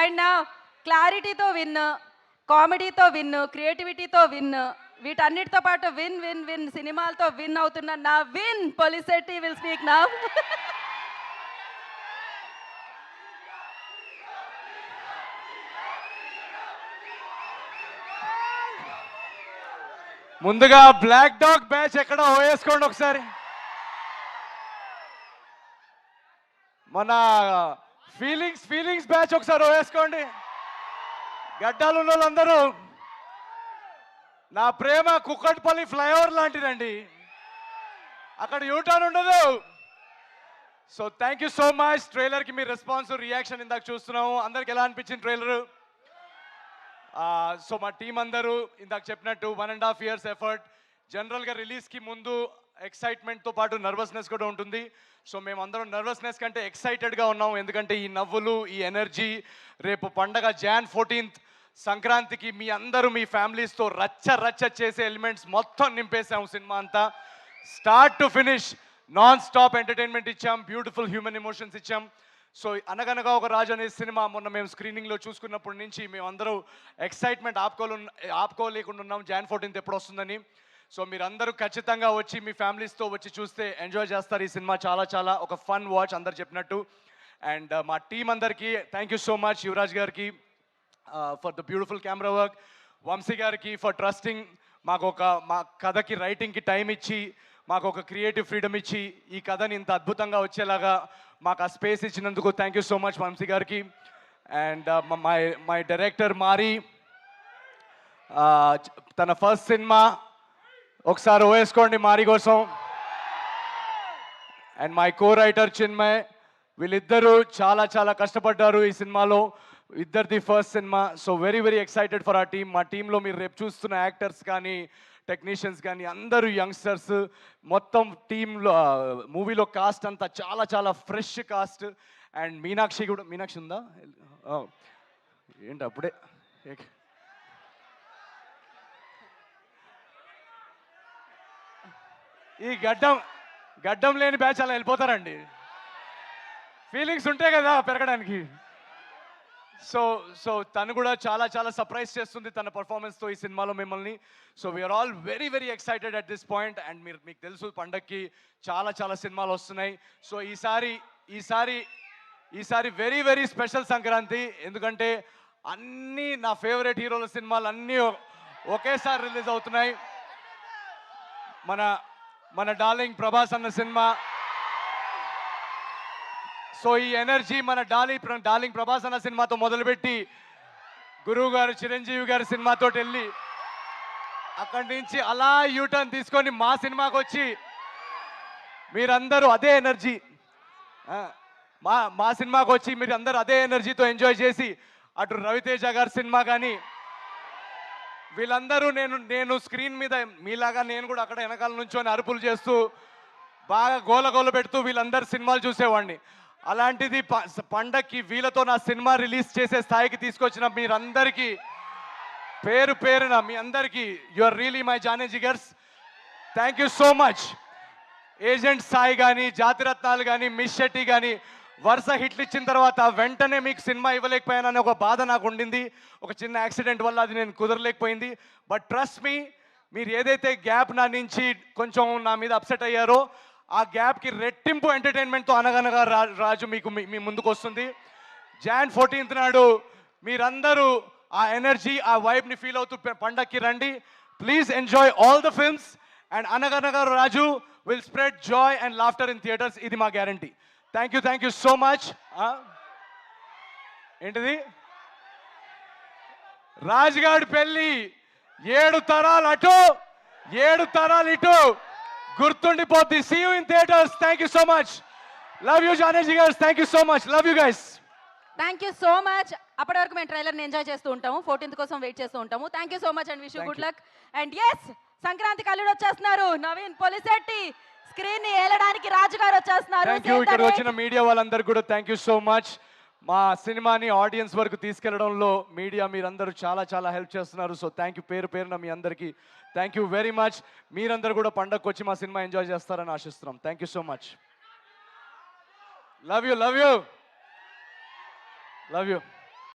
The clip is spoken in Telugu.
అండ్ నా క్లారిటీతో విన్, కామెడీతో విన్, క్రియేటివిటీతో విన్, వీటన్నిటితో పాటు విన్ విన్ విన్ సినిమాలతో విన్ అవుతున్న నా విన్ పొలిసెట్టి విల్ స్పీక్ నౌ. ముందుగా బ్లాక్ డాగ్ బ్యాచ్ ఎక్కడ వేసుకోండి ఒకసారి. మన ఫీలింగ్స్ బ్యాచ్ ఒకసారి వేసుకోండి. గడ్డాలు ఉన్న వాళ్ళందరూ, నా ప్రేమ కుక్కట్పల్లి ఫ్లైఓవర్ లాంటిదండి, అక్కడ యూటర్న్ ఉండదు. So thank you so much. ట్రైలర్కి మీ రెస్పాన్స్, రియాక్షన్ ఇందాక చూస్తున్నాము. అందరికి ఎలా అనిపించింది ట్రైలరు? సో మా టీం అందరూ ఇందాక చెప్పినట్టు 1.5 years ఎఫర్ట్. జనరల్గా రిలీజ్కి ముందు ఎక్సైట్మెంట్తో పాటు నర్వస్నెస్ కూడా ఉంటుంది. సో మేమందరం నర్వస్నెస్ కంటే ఎక్సైటెడ్గా ఉన్నాం, ఎందుకంటే ఈ నవ్వులు, ఈ ఎనర్జీ, రేపు పండగ Jan 14th సంక్రాంతికి మీ అందరూ మీ ఫ్యామిలీస్తో రచ్చ చేసే ఎలిమెంట్స్ మొత్తం నింపేసాం. సినిమా అంతా start to finish non stop entertainment ఇచ్చాం, బ్యూటిఫుల్ హ్యూమన్ ఎమోషన్స్ ఇచ్చాం. సో అనగనగా ఒక రాజు అనే సినిమా మొన్న మేము స్క్రీనింగ్లో చూసుకున్నప్పటి నుంచి మేమందరూ ఎక్సైట్మెంట్ ఆపుకోలేకుండా ఉన్నాం Jan 14th ఎప్పుడు వస్తుందని. సో మీరందరూ ఖచ్చితంగా వచ్చి మీ ఫ్యామిలీస్తో వచ్చి చూస్తే ఎంజాయ్ చేస్తారు. ఈ సినిమా చాలా ఒక ఫన్ వాచ్ అందరు చెప్పినట్టు. అండ్ మా టీం అందరికీ thank you so much. Yuvaraj గారికి for the beautiful camera work, Vamsi గారికి ఫర్ ట్రస్టింగ్, మా కథకి రైటింగ్కి టైం ఇచ్చి మాకు ఒక క్రియేటివ్ ఫ్రీడమ్ ఇచ్చి ఈ కథని ఇంత అద్భుతంగా వచ్చేలాగా మాకు ఆ స్పేస్ ఇచ్చినందుకు thank you so much Vamsi గారికి. అండ్ మై డైరెక్టర్ మారి, తన ఫస్ట్ సినిమా, ఒకసారి వేసుకోండి మారి కోసం. And my co writer Chinmay, వీళ్ళిద్దరూ చాలా కష్టపడ్డారు ఈ సినిమాలో, ఇద్దరిది first cinema. So very excited for ఆ టీమ్. మా టీంలో మీరు రేపు చూస్తున్న యాక్టర్స్ కానీ, టెక్నీషియన్స్ కానీ అందరూ యంగ్స్టర్స్. మొత్తం టీంలో మూవీలో కాస్ట్ అంతా చాలా ఫ్రెష్ కాస్ట్. అండ్ మీనాక్షి ఉందా? ఏంటి అప్పుడే ఈ గడ్డం లేని బ్యాచ్ అలా వెళ్ళిపోతారండి. ఫీలింగ్స్ ఉంటాయి కదా పెరగడానికి. సో తను కూడా చాలా సర్ప్రైజ్ చేస్తుంది తన పర్ఫార్మెన్స్తో ఈ సినిమాలో మిమ్మల్ని. So we are all very excited at this point. And మీకు తెలుసు పండగకి చాలా సినిమాలు వస్తున్నాయి. సో ఈసారి వెరీ స్పెషల్ సంక్రాంతి, ఎందుకంటే అన్నీ నా ఫేవరెట్ హీరోల సినిమాలు అన్నీ ఒకేసారి రిలీజ్ అవుతున్నాయి. మన డార్లింగ్ ప్రభాస్ అన్న సినిమా. సో ఈ ఎనర్జీ మన డార్లింగ్ ప్రభాస్ అన్న సినిమాతో మొదలుపెట్టి గురువు గారు చిరంజీవి గారి సినిమాతో వెళ్ళి అక్కడి నుంచి అలా యూటర్న్ తీసుకొని మా సినిమాకి వచ్చి మీరందరూ అదే ఎనర్జీ, మా సినిమాకి వచ్చి మీరు అందరూ అదే ఎనర్జీతో ఎంజాయ్ చేసి అటు రవితేజ గారి సినిమా కానీ వీళ్ళందరూ నేను స్క్రీన్ మీద మీలాగా నేను కూడా అక్కడ వెనకాల నుంచొని అరుపులు చేస్తూ బాగా గోల పెడుతూ వీళ్ళందరూ సినిమాలు చూసేవాడిని. అలాంటిది పండక్కి వీళ్ళతో నా సినిమా రిలీజ్ చేసే స్థాయికి తీసుకొచ్చిన మీరందరికీ పేరున మీ అందరికీ యు ఆర్ రియలీ మై జానీ జిగర్స్. Thank you so much. Agent Sai కానీ, జాతిరత్నాలు కానీ, మిస్ శెట్టి కానీ వరుస హిట్లు ఇచ్చిన తర్వాత వెంటనే మీకు సినిమా ఇవ్వలేకపోయానని ఒక బాధ నాకు ఉండింది. ఒక చిన్న యాక్సిడెంట్ వల్ల అది నేను కుదరలేకపోయింది. బట్ ట్రస్ట్ మీ, మీరు ఏదైతే గ్యాప్ నా నుంచి కొంచెం నా మీద అప్సెట్ అయ్యారో ఆ గ్యాప్కి రెట్టింపు ఎంటర్టైన్మెంట్తో అనగనగా రాజు మీ ముందుకు వస్తుంది. Jan 14th నాడు మీరందరూ ఆ ఎనర్జీ, ఆ వైబ్ని ఫీల్ అవుతూ పండక్కి రండి. Please enjoy all the films. And Anaganaga Raju will spread joy and laughter in theatres. ఇది మా guarantee. Thank you so much. ఏంటిది? రాజుగాడి పెళ్ళి 7 తరాలు అటు 7 తరాలు ఇటు గుర్తుండిపోద్ది. See you in theatres. Thank you so much. Love you జానేజీ గారు. Thank you so much. Love you guys. Thank you so much. అప్పటి వరకు మేము ట్రైలర్ని ఎంజాయ్ చేస్తూ ఉంటాము, 14th కోసం వెయిట్ చేస్తూ ఉంటాము. Thank you so much and wish you good luck. And yes, సంక్రాంతికి అల్లుడు వచ్చేస్తున్నారు, నవీన్ పొలిసెట్టి. స్క్రీన్ ని ఏలడానికి రాజు గారు వచ్చేస్తున్నారు. Thank you. ఇక్కడ వచ్చిన మీడియా వాళ్ళందరూ కూడా థ్యాంక్ యూ సో మచ్. మా సినిమాని ఆడియన్స్ వరకు తీసుకెళ్లడంలో మీడియా మీరందరూ చాలా హెల్ప్ చేస్తున్నారు. సో థ్యాంక్ యూ పేరున మీ అందరికీ థ్యాంక్ యూ వెరీ మచ్. మీరందరూ కూడా పండగకు వచ్చి మా సినిమా ఎంజాయ్ చేస్తారని ఆశిస్తున్నాం. Thank you so much. Love you.